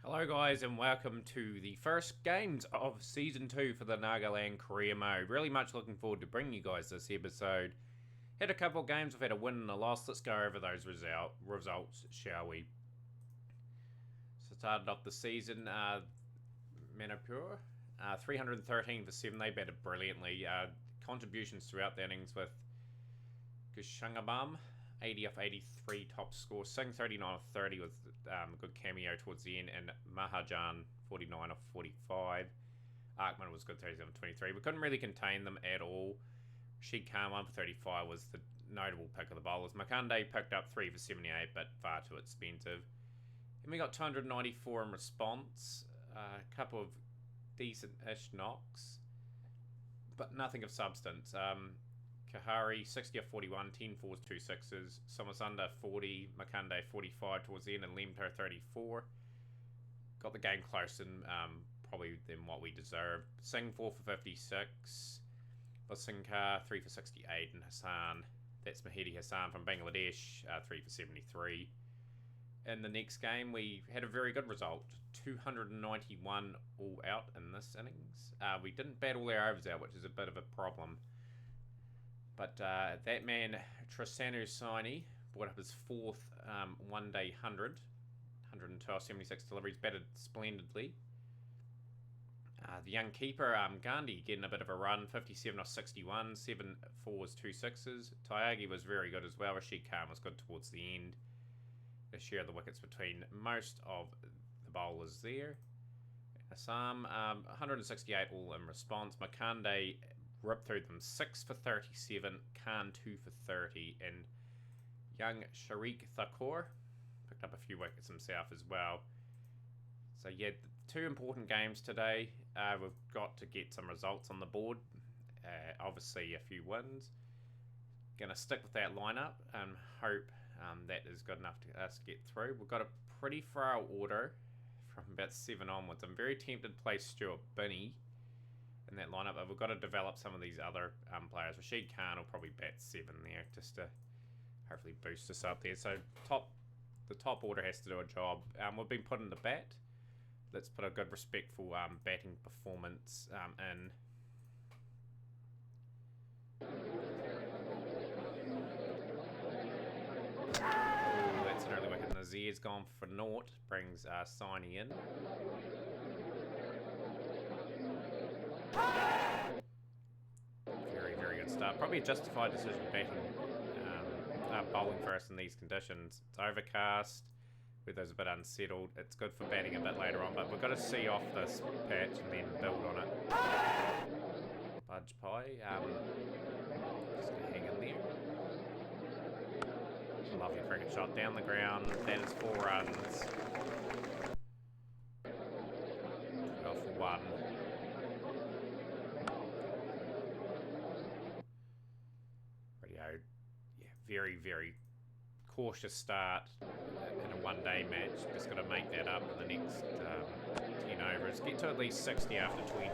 Hello guys and welcome to the first games of Season 2 for the Nagaland career mode. Really much looking forward to bringing you guys this episode. Had a couple of games, we've had a win and a loss. Let's go over those results, shall we? So started off the season, Manipur, 313 for 7, they batted brilliantly. Contributions throughout the innings with Gushangabam, 80 off 83 top score. Singh 39 off 30 with a good cameo towards the end, and Mahajan 49 off 45. Arkman was good 37 off 23. We couldn't really contain them at all. Sheikh Khan 1 for 35 was the notable pick of the bowlers. Makande picked up 3 for 78, but far too expensive. And we got 294 in response. A couple of decent-ish knocks, but nothing of substance. Kahari 60 off 41, 10 fours, 2 sixes. Somasunda 40, Makande 45 towards the end, and Lemto 34. Got the game close and probably than what we deserved. Singh 4 for 56. Basinkar 3 for 68, and Hassan, that's Mahedi Hassan from Bangladesh, 3 for 73. In the next game, we had a very good result. 291 all out in this innings. We didn't bat all our overs out, which is a bit of a problem. But that man, Trisanu Saini, brought up his fourth one-day 112, 76 deliveries, batted splendidly. The young keeper, Gandhi, getting a bit of a run, 57 off 61, 7 fours, 2 sixes. Tyagi was very good as well. Rashid Khan was good towards the end. They share the wickets between most of the bowlers there. Assam, 168 all in response. Makande ripped through them, 6 for 37, Khan 2 for 30, and young Sharik Thakur picked up a few wickets himself as well. So yeah, 2 important games today. We've got to get some results on the board. Obviously a few wins. Gonna stick with that lineup and hope that is good enough to us to get through. We've got a pretty frail order from about 7 onwards. I'm very tempted to play Stuart Binney in that lineup, but we've got to develop some of these other players. Rashid Khan will probably bat 7 there just to hopefully boost us up there. So the top order has to do a job. We've been put in the bat. Let's put a good respectful batting performance in. That's an early wicket. Nazir's gone for naught. Brings Saini in. Very good start. Probably a justified decision bowling first in these conditions. It's overcast. Weather's a bit unsettled. It's good for batting a bit later on, but we've got to see off this patch and then build on it. Budge Pie. Just going to hang in there. Lovely cricket shot down the ground. That is 4 runs. 12 for 1. Radio. Yeah, very cautious start in a one-day match. Just got to make that up in the next 10 overs. Get to at least 60 after 20.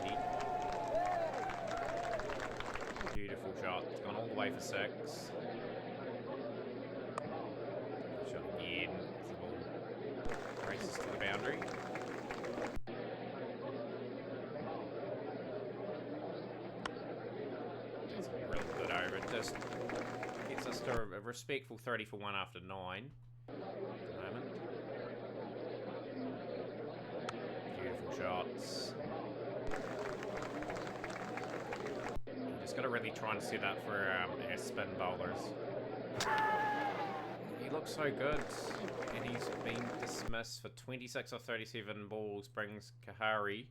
Beautiful shot. It's gone all the way for 6. Shot again. The ball races to the boundary. That's a real good over. Just gets us to a respectful 30 for 1 after 9 at the moment. Beautiful shots. Just got to really try and set up for our spin bowlers. He looks so good, and he's been dismissed for 26 off 37 balls. Brings Kahari,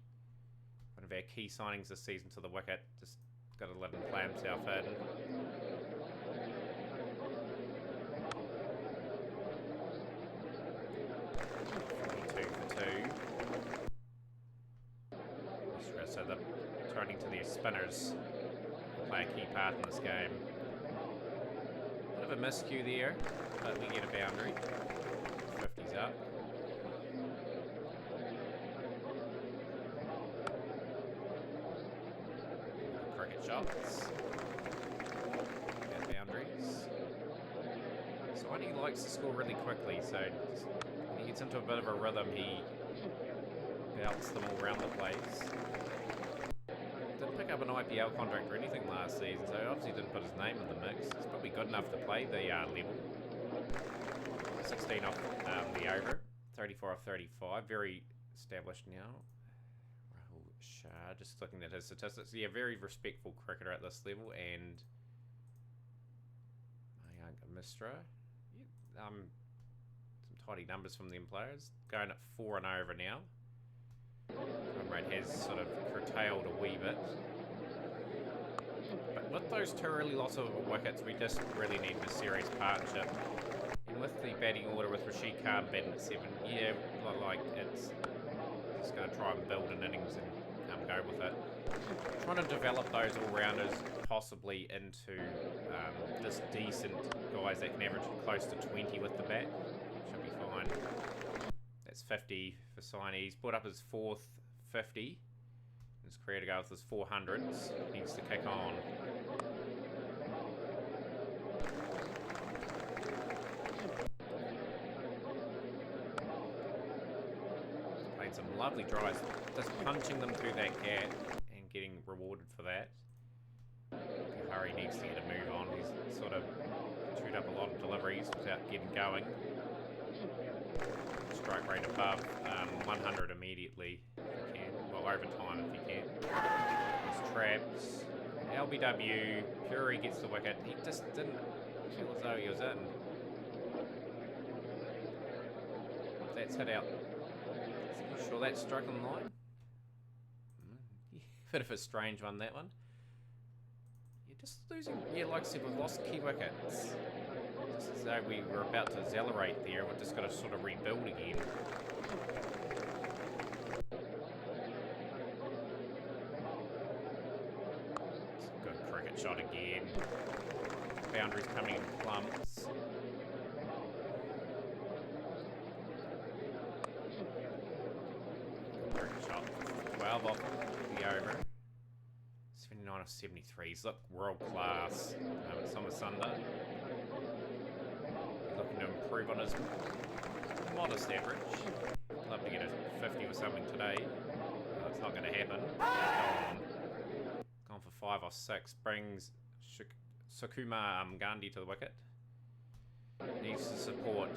one of our key signings this season, to the wicket. Just got to let him play himself in. 2. So they're turning to their spinners to play a key part in this game. Bit of a miscue there, but we get a boundary. 50's up. Cricket shots. And boundaries. So he likes to score really quickly, so when he gets into a bit of a rhythm, he Outs them all around the place. Didn't pick up an IPL contract or anything last season, so obviously didn't put his name in the mix. He's probably good enough to play the level. 16 off the over, 34 off 35, very established now. Rahul Shah, just looking at his statistics. Yeah, very respectful cricketer at this level, and Mayank Misra. Yeah, some tidy numbers from them players. Going at 4 and over now. Run rate has sort of curtailed a wee bit. But with those two early loss of wickets, we just really need a serious partnership. And with the batting order with Rashid Khan batting at 7, yeah, like it's just going to try and build an innings and go with it. Trying to develop those all-rounders possibly into just decent guys that can average close to 20 with the bat. Should be fine. That's 50 for Saini. He's put up his 4th 50. His career to go with his 400s. Needs to kick on. Played some lovely drives. Just punching them through that gap and getting rewarded for that. Hurry needs to get a move on. He's sort of chewed up a lot of deliveries without getting going. Strike rate above 100 immediately if you can. Well, over time if you can. There's traps. LBW. Puri gets the wicket. He just didn't feel as though he was in. That's hit out. You sure that's struck on the line? Bit of a strange one, that one. You're just losing. Yeah, like I said, we've lost key wickets. Just as though we were about to accelerate there, we've just got to sort of rebuild again. It's a good cricket shot again. Boundaries coming in clumps. Cricket shot. 12 off the over. 79 off 73s. Look, world class. It's Somasunda. Looking to improve on his modest average. Love to get a 50 or something today. It's not going to happen. Gone for 5 off 6. Brings Sukuma Gandhi to the wicket. Needs to support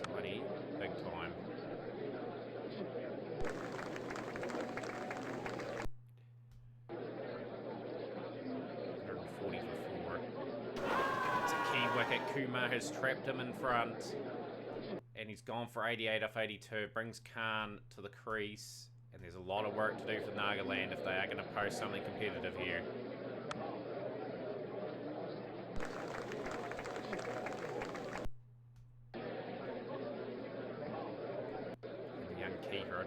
somebody big time. Kumar has trapped him in front, and he's gone for 88 off 82. Brings Khan to the crease, and there's a lot of work to do for Nagaland if they are going to post something competitive here. And the young keeper.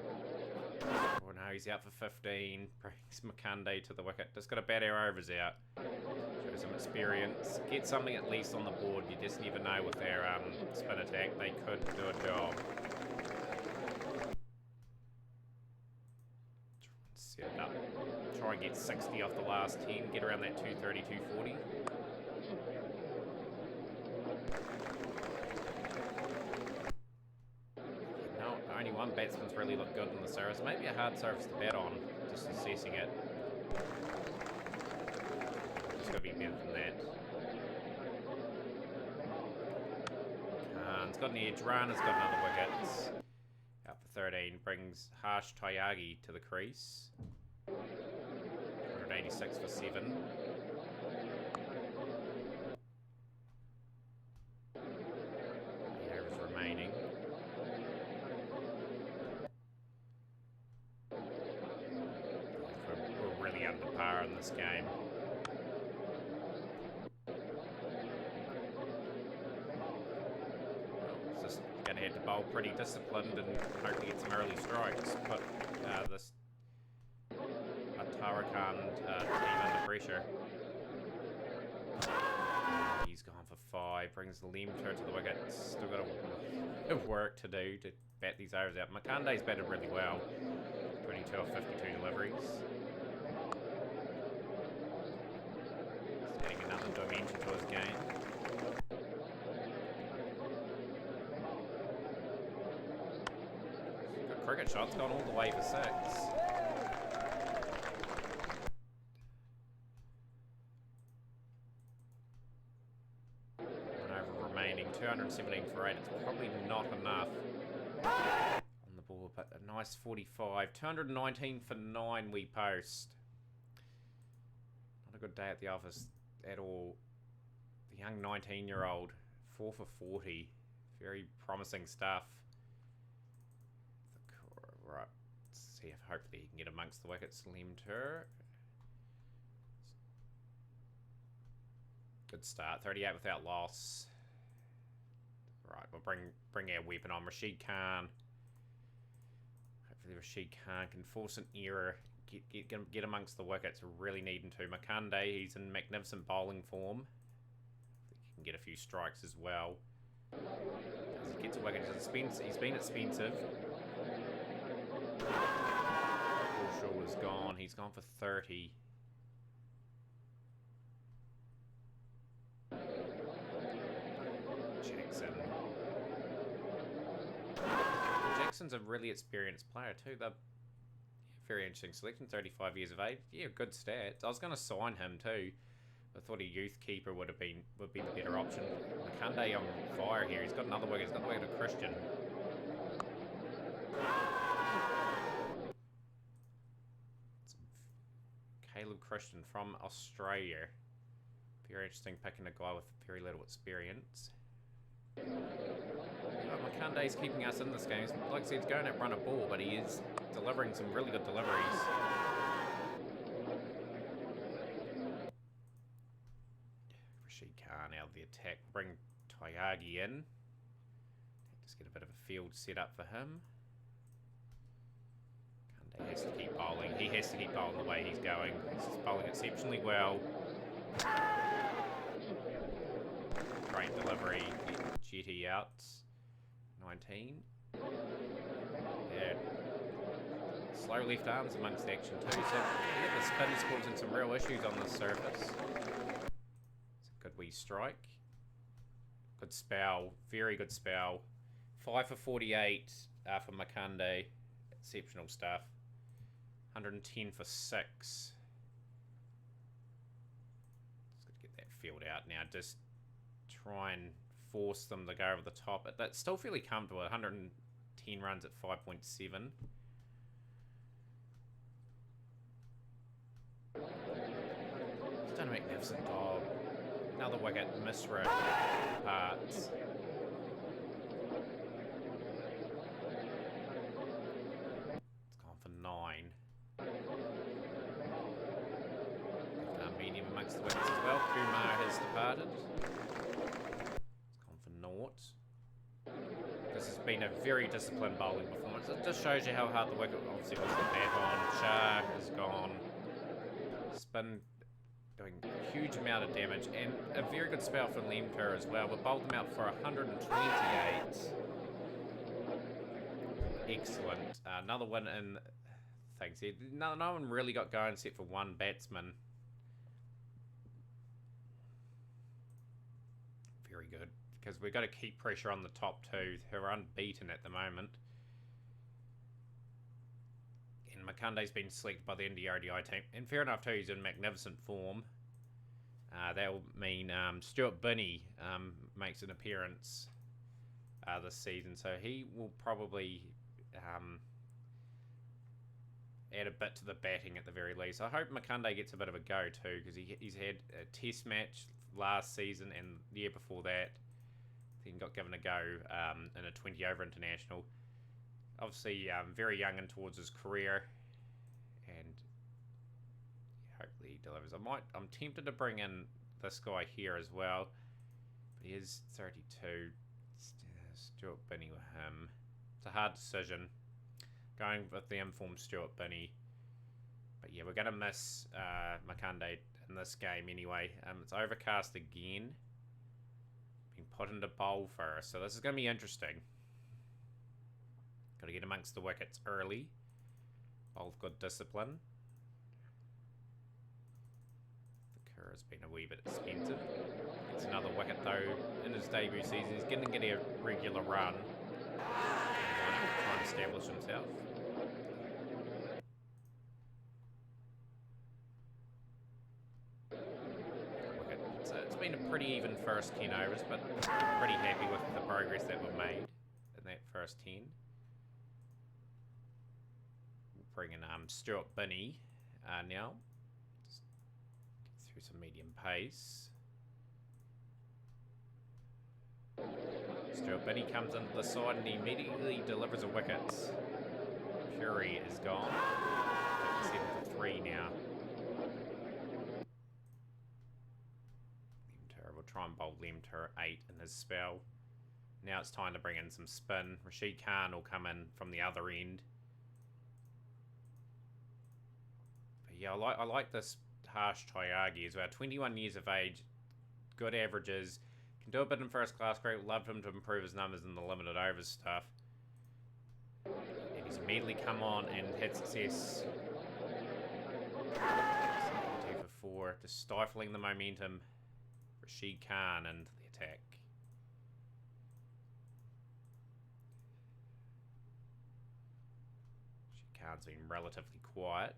Oh no, he's out for 15. Brings Makande to the wicket. Just got to bat our overs out. Show some experience. Get something at least on the board. You just never know with their spin attack. They could do a job. Set it up. Try and get 60 off the last 10. Get around that 230, 240. No, only one batsman's really looked good in the service. Maybe a hard service to bat on. Just assessing it. It's got to be better than that. Khan's got an edge. Rana's got another wicket. Out for 13. Brings Harsh Tyagi to the crease. 186 for 7. 8 overs remaining. We're really under par in this game. Just going to have to bowl pretty disciplined and hope to get some early strikes. Put this Tarakan team under pressure. He's gone for 5. Brings Lemter to the wicket. Still got a work to do to bat these overs out. Makande's batted really well. 22 of 52 deliveries. He's adding another dimension to his game. cricket shot's gone all the way for 6. And over remaining, 217 for 8. It's probably not enough on the board, but a nice 45. 219 for 9 we post. Not a good day at the office at all. The young 19-year-old, 4 for 40. Very promising stuff. Right, let's see if hopefully he can get amongst the wickets. Lemter. Good start. 38 without loss. Right, we'll bring our weapon on. Rashid Khan. Hopefully Rashid Khan can force an error. Get amongst the wickets. We're really needing to. Makande, he's in magnificent bowling form. He can get a few strikes as well. As he gets a wicket, he's been expensive. Shaw is gone. He's gone for 30. Jackson's a really experienced player too. They're very interesting selection. 35 years of age. Yeah, good stats. I was going to sign him too. I thought a youth keeper would be the better option. Makande on fire here. He's got another wicket. He's got the wicket of Christian. Caleb Christian from Australia. Very interesting picking a guy with very little experience. Makande's keeping us in this game. Like I said, he's going to run a ball, but he is delivering some really good deliveries. Rashid Khan out of the attack. Bring Tyagi in. Just get a bit of a field set up for him. Kande has to keep bowling. He has to keep bowling the way he's going. He's bowling exceptionally well. Great delivery. Jetty out. 19. Yeah. Slow left arms amongst action too. So yeah, the spin's causing some real issues on the surface. It's a good wee strike. Good spell. Very good spell. 5 for 48 for Makande. Exceptional stuff. 110 for 6. Just got to get that field out now. Just try and force them to go over the top. That's still fairly comfortable. 110 runs at 5.7. He's done a magnificent job. Another wicket, Misra parts. It's gone for 9. Medium amongst the wickets as well. Kumar has departed. This has been a very disciplined bowling performance. It just shows you how hard the wicket obviously was to bat on. Shah is gone. Spin doing a huge amount of damage and a very good spell for Lemter as well. We bowled them out for 128. Excellent. Another one in things here. No one really got going except for one batsman. Very good. Because we've got to keep pressure on the top two, who are unbeaten at the moment. And Makande's been selected by the India ODI team. And fair enough too, he's in magnificent form. That will mean Stuart Binney makes an appearance this season. So he will probably add a bit to the batting at the very least. I hope Makande gets a bit of a go too, because he's had a test match last season and the year before that. He got given a go in a 20-over international. Obviously, very young and towards his career, and hopefully he delivers. I'm tempted to bring in this guy here as well, but he is 32. Stuart Binney with him. It's a hard decision, going with the informed Stuart Binney. But yeah, we're going to miss Makande in this game anyway. It's overcast again. Being put into bowl first, so this is going to be interesting. Got to get amongst the wickets early. Both good discipline. The Kura's been a wee bit expensive. Gets another wicket though in his debut season. He's going to get a regular run. Try and establish himself himself. It's been a pretty even first 10 overs, but pretty happy with the progress that we've made in that first 10. We'll bring in Stuart Binney now. Just get through some medium pace. Stuart Binney comes into the side and he immediately delivers a wicket. Fury is gone. 57 for 3 now. We'll try and bowl Lem to 8 in his spell. Now it's time to bring in some spin. Rashid Khan will come in from the other end. But yeah, I like this Harsh Tyagi as well. 21 years of age, good averages. Can do a bit in first class cricket. Loved him to improve his numbers in the limited overs stuff. And he's immediately come on and had success. 2 for 4, just stifling the momentum. Rashid Khan into the attack. Rashid Khan's been relatively quiet.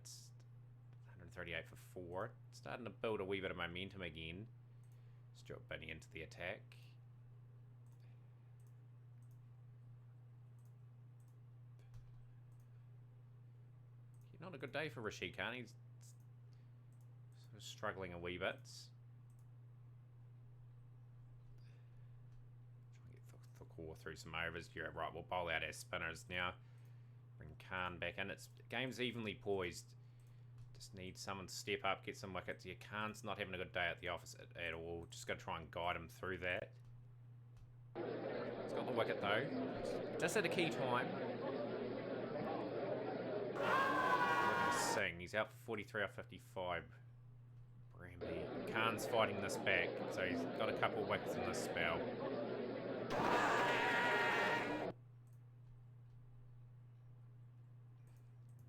138 for 4. Starting to build a wee bit of momentum again. Stuart Binney into the attack. Not a good day for Rashid Khan. He's sort of struggling a wee bit. Through some overs. You're right, we'll bowl out our spinners now. Bring Khan back in. It's game's evenly poised. Just need someone to step up, get some wickets. Yeah, Khan's not having a good day at the office at all. Just got to try and guide him through that. He's got the wicket though. Just at a key time. Singh. He's out for 43 off 55. Bramby. Khan's fighting this back, so he's got a couple of wickets in this spell.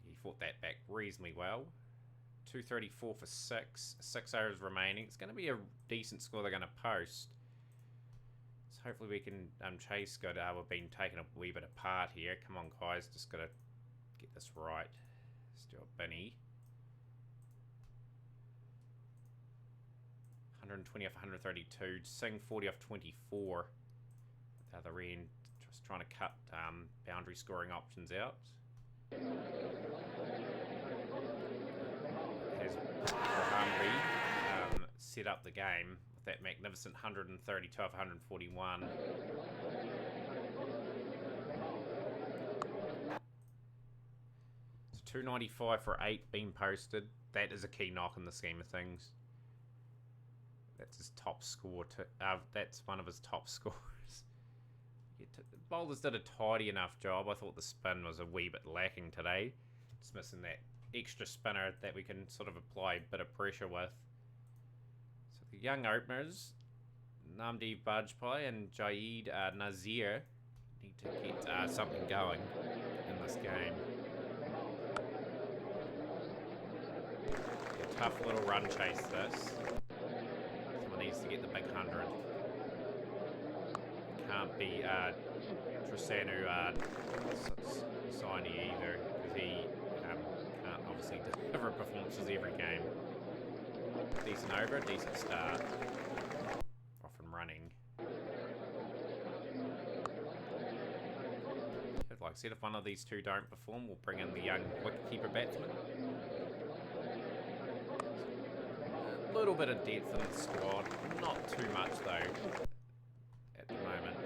He fought that back reasonably well. 234 for 6. 6 overs remaining. It's going to be a decent score they're going to post. So hopefully we can chase good. We've been taken a wee bit apart here. Come on, guys. Just got to get this right. Stuart Binney. 120 off 132. Singh 40 off 24. The other end, just trying to cut boundary scoring options out. Has Rahambi set up the game with that magnificent 132 off 141. So 295 for 8 being posted. That is a key knock in the scheme of things. That's his top score. That's one of his top scores. Bowlers did a tidy enough job. I thought the spin was a wee bit lacking today. Just missing that extra spinner that we can sort of apply a bit of pressure with. So the young openers, Namdev Bajpai and Jaid Nazir, need to get something going in this game. A tough little run chase this. Someone needs to get the big 100. Can't be Trisanu Saini either, because he can't obviously deliver performances every game. Decent over, decent start. Off and running. Like I said, if one of these two don't perform, we'll bring in the young wicketkeeper batsman. A little bit of depth in the squad, not too much though. At the moment,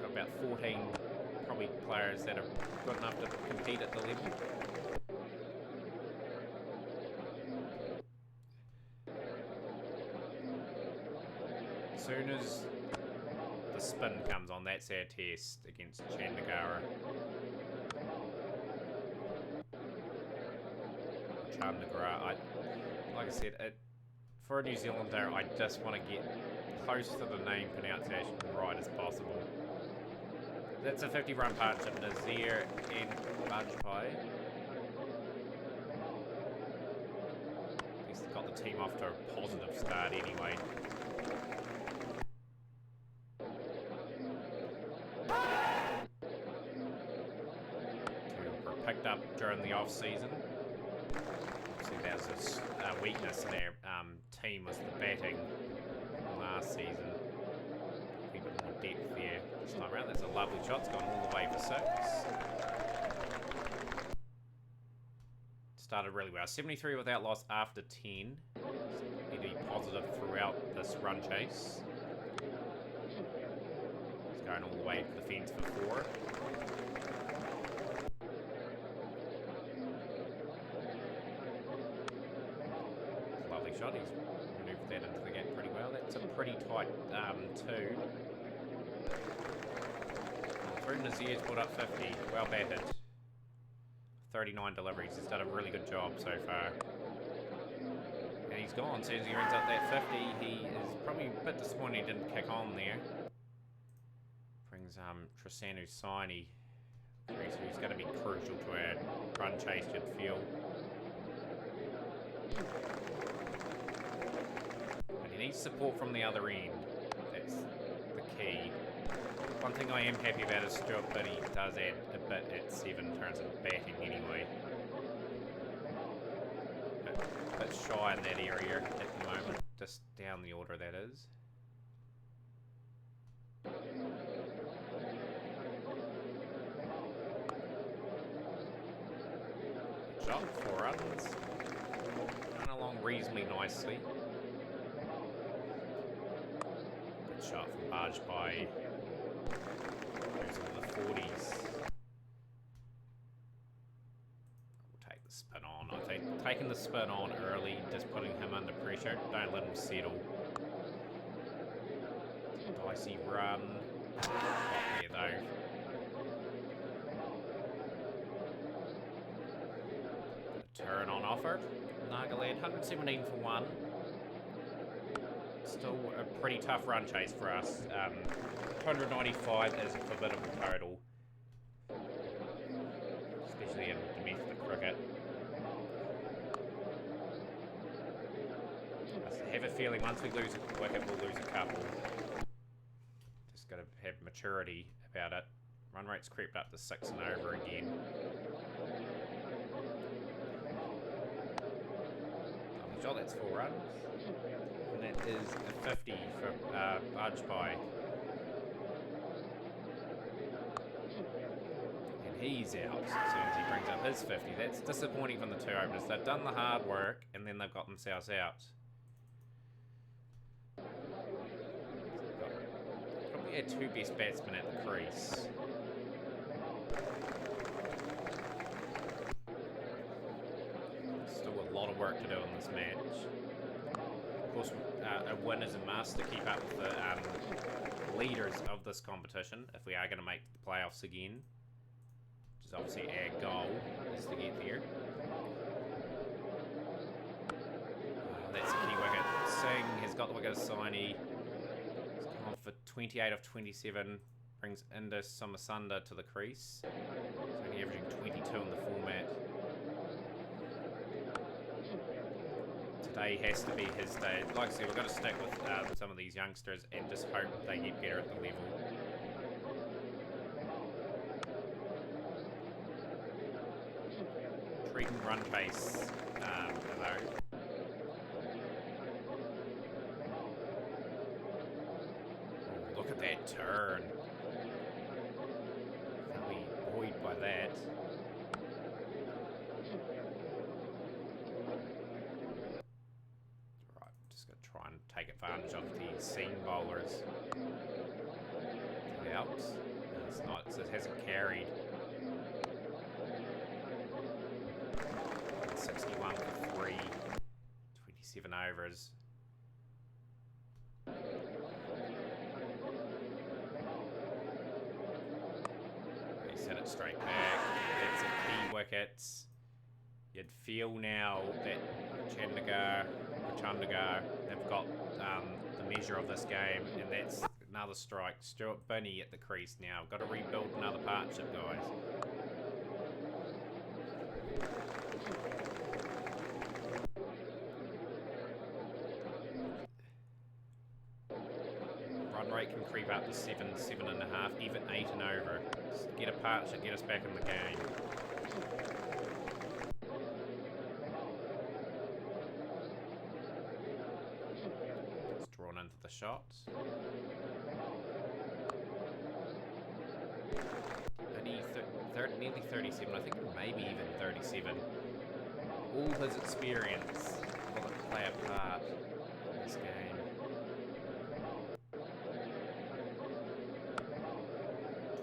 got about 14 probably players that are good enough to compete at the level. As soon as the spin comes on, that's our test against Chandagara. Like I said, for a New Zealander, I just want to get close to the name pronunciation right as possible. That's a 50-run partnership, Nazir and Bajpai. He's got the team off to a positive start anyway. To picked up during the off-season. Obviously, that was a weakness in their team, was the batting from last season. A bit more depth there this time around. That's a lovely shot. It's gone all the way for 6. Started really well. 73 without loss after 10. Need to be positive throughout this run chase. It's going all the way to the fence for 4. Lovely shot. He's manoeuvred that into the gap pretty well. That's a pretty tight 2. Through Nazir's put up 50. Well batted. 39 deliveries. He's done a really good job so far. And he's gone. As soon as he runs up that 50, he is probably a bit disappointed he didn't kick on there. Brings Trisanu Saini, who's going to be crucial to our run chase, you'd feel. But he needs support from the other end. That's the key. One thing I am happy about is Stuart Binney does add a bit at 7 in terms of batting anyway. A bit shy in that area at the moment, just down the order that is. Shot, 4 runs. Run along reasonably nicely. Good shot from Bajpai. Goes into the 40s. We'll take the spin on. I think taking the spin on early, just putting him under pressure. Don't let him settle. Dicey run. Not there though. Turn on offer. Nagaland 117 for 1. Still a pretty tough run chase for us. 295 is a formidable total, especially in domestic cricket. I have a feeling once we lose a wicket, we'll lose a couple. Just got to have maturity about it. Run rate's crept up to 6 and over again. Oh, that's 4 runs. And that is a 50 for Bajpai. And he's out as soon as he brings up his 50. That's disappointing from the 2 openers. They've done the hard work and then they've got themselves out. Probably our 2 best batsmen at the crease. Still a lot of work to do in this match. Of course, a win is a must to keep up with the leaders of this competition if we are going to make the playoffs again, which is obviously our goal, is to get there. That's a key wicket. Singh has got the wicket of Saini. He's gone for 28 of 27. Brings Indus Somasunda to the crease. He's only averaging 22 in the format. Today has to be his day. Like I said, we've got to stick with some of these youngsters and just hope they get better at the level. Treating run pace, though. Look at that turn. They'll be buoyed by that. Try and take advantage of the seam bowlers. It helps. It's not, it hasn't carried. 61 for 3, 27 overs. They set it straight back. That's a key wicket. You'd feel now that Chandigarh have got the measure of this game, and that's another strike. Stuart Binney at the crease now. Got to rebuild another partnership, guys. Run rate can creep up to 7.5, even 8 and over. Just get a partnership, get us back in the game. the shot. Only nearly 37, I think maybe even 37. All his experience will play a part in this game.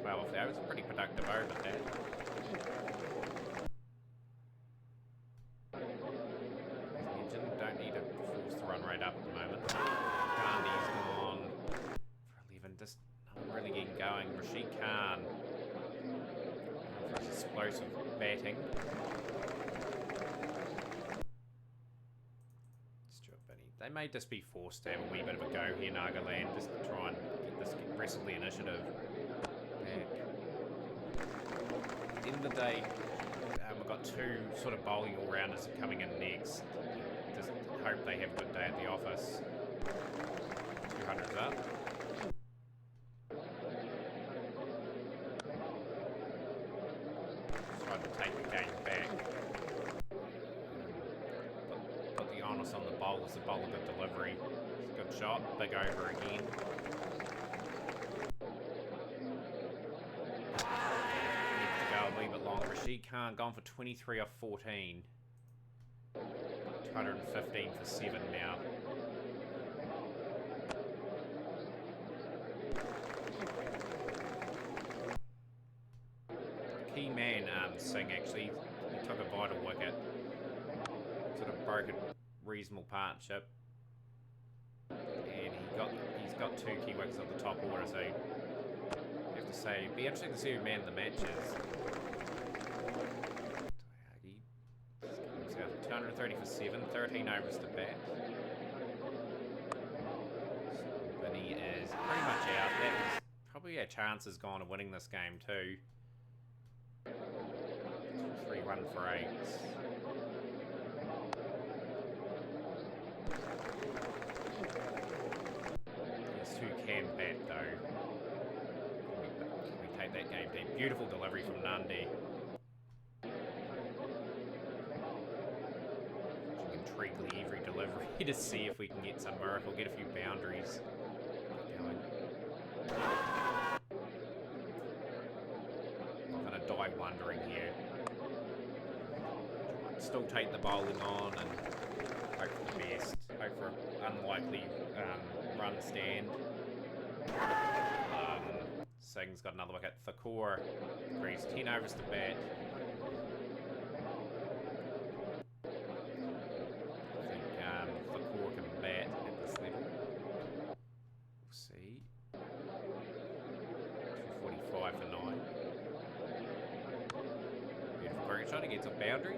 12, that was a pretty productive over there. Don't need to force the run rate up at the moment. Gandhi's gone for 11, just not really getting going. Rashid Khan for his explosive batting. Stuart Binney. They may just be forced to have a wee bit of a go here, Nagaland, just to try and wrestle the initiative back. At the end of the day, we've got two sort of bowling all-rounders coming in next. Just hope they have a good day at the office. 200's up. Try to take the game back. Put the onus on the bowlers to bowl a good delivery. It's a good shot. Big over again. A wee bit longer. Rashid Khan gone for 23 off 14. 215 for 7 now. Key man, Singh actually, he took a vital wicket. Sort of broke a reasonable partnership. And he's got 2 key wickets at the top order, so I have to say, it'd be interesting to see who man of the match is. 230 for 7, 13 overs to bat. Binney is pretty much out. That was probably our chances gone of winning this game too. 3 run for 8. These two can bat though. Can we take that game deep? Beautiful delivery from Nandi. Every delivery to see if we can get some miracle, get a few boundaries going. I'm going to die wondering here. Still take the bowling on and hope for the best. Hope for an unlikely run stand. Singh's got another wicket. Thakur agrees 10 overs to bat. Trying to get some boundary.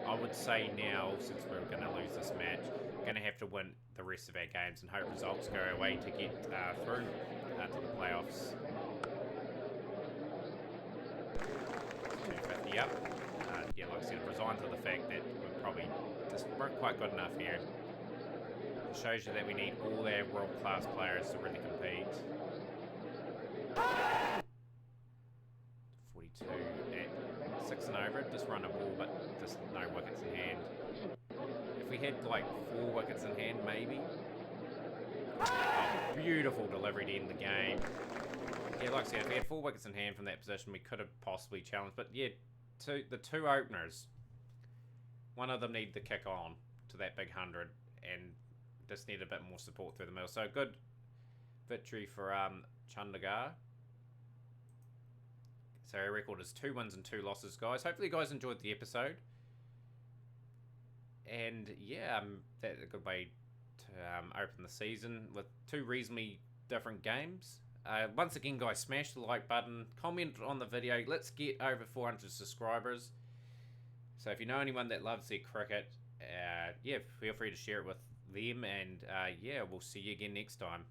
I would say now, since we're going to lose this match, we're going to have to win the rest of our games and hope results go our way to get through to the playoffs. 250 up. Yeah, like I said, resign to the fact that we probably just weren't quite good enough here. It shows you that we need all our world-class players to really compete. 42 at 6 and over, just run a ball, but just no wickets in hand. If we had like 4 wickets in hand, maybe. Oh, beautiful delivery to end the game. Yeah, like I said, if we had 4 wickets in hand from that position, we could have possibly challenged. But yeah, the two openers, one of them needed to kick on to that big 100, and just need a bit more support through the middle. So good victory for Chandigarh. So our record is 2 wins and 2 losses, guys. Hopefully you guys enjoyed the episode. And yeah, that's a good way to open the season with 2 reasonably different games. Once again, guys, smash the like button, comment on the video. Let's get over 400 subscribers. So if you know anyone that loves their cricket, yeah, feel free to share it with them, and yeah, we'll see you again next time.